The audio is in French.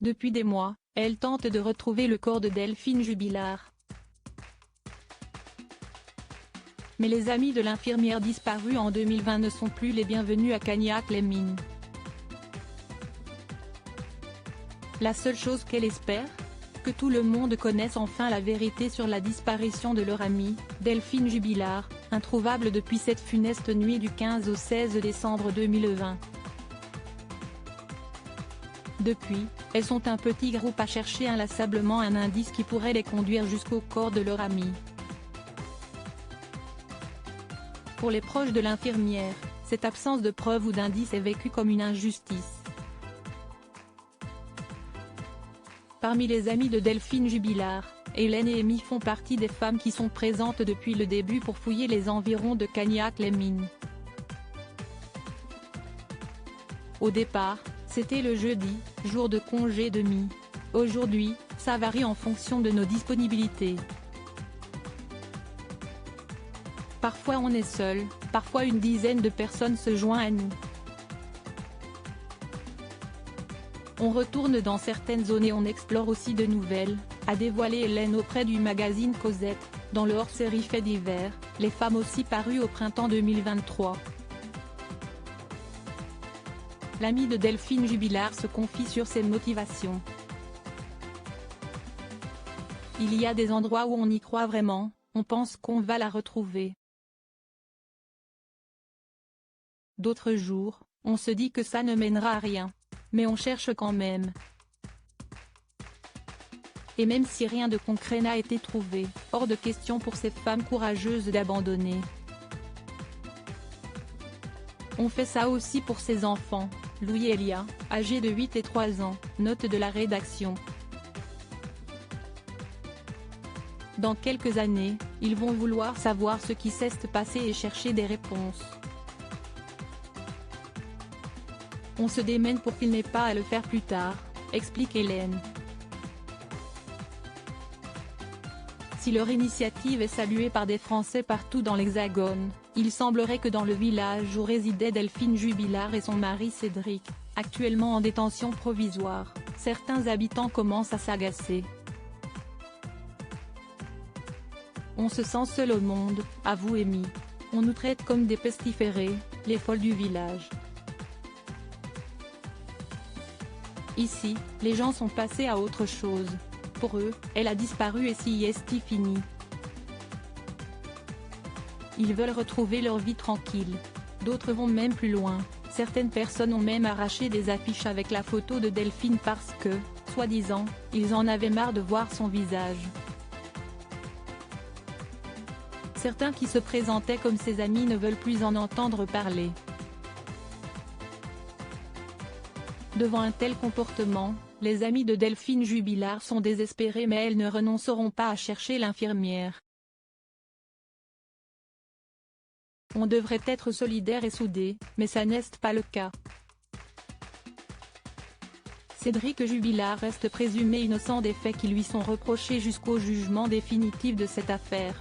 Depuis des mois, elle tente de retrouver le corps de Delphine Jubilard. Mais les amis de l'infirmière disparue en 2020 ne sont plus les bienvenus à Cagnac-les-Mines. La seule chose qu'elle espère ? Que tout le monde connaisse enfin la vérité sur la disparition de leur amie, Delphine Jubilard, introuvable depuis cette funeste nuit du 15 au 16 décembre 2020. Depuis, elles sont un petit groupe à chercher inlassablement un indice qui pourrait les conduire jusqu'au corps de leur amie. Pour les proches de l'infirmière, cette absence de preuves ou d'indices est vécue comme une injustice. Parmi les amis de Delphine Jubilard, Hélène et Amy font partie des femmes qui sont présentes depuis le début pour fouiller les environs de Cagnac-les-Mines. Au départ, c'était le jeudi, jour de congé de mi. Aujourd'hui, ça varie en fonction de nos disponibilités. Parfois on est seul, parfois une dizaine de personnes se joignent à nous. On retourne dans certaines zones et on explore aussi de nouvelles, a dévoilé Hélène auprès du magazine Cosette, dans le hors-série Faits divers, les femmes aussi parues au printemps 2023. L'amie de Delphine Jubilard se confie sur ses motivations. Il y a des endroits où on y croit vraiment, on pense qu'on va la retrouver. D'autres jours, on se dit que ça ne mènera à rien. Mais on cherche quand même. Et même si rien de concret n'a été trouvé, hors de question pour ces femmes courageuses d'abandonner. On fait ça aussi pour ses enfants, Louis et Elia, âgés de 8 et 3 ans, note de la rédaction. Dans quelques années, ils vont vouloir savoir ce qui s'est passé et chercher des réponses. On se démène pour qu'il n'ait pas à le faire plus tard, explique Hélène. Si leur initiative est saluée par des Français partout dans l'Hexagone, il semblerait que dans le village où résidaient Delphine Jubilard et son mari Cédric, actuellement en détention provisoire, certains habitants commencent à s'agacer. On se sent seul au monde, avoue Amy. On nous traite comme des pestiférés, les folles du village. Ici, les gens sont passés à autre chose. Pour eux, elle a disparu et si est fini. Ils veulent retrouver leur vie tranquille. D'autres vont même plus loin, certaines personnes ont même arraché des affiches avec la photo de Delphine parce que, soi-disant, ils en avaient marre de voir son visage. Certains qui se présentaient comme ses amis ne veulent plus en entendre parler. Devant un tel comportement, les amis de Delphine Jubilard sont désespérés mais elles ne renonceront pas à chercher l'infirmière. On devrait être solidaires et soudés, mais ça n'est pas le cas. Cédric Jubilard reste présumé innocent des faits qui lui sont reprochés jusqu'au jugement définitif de cette affaire.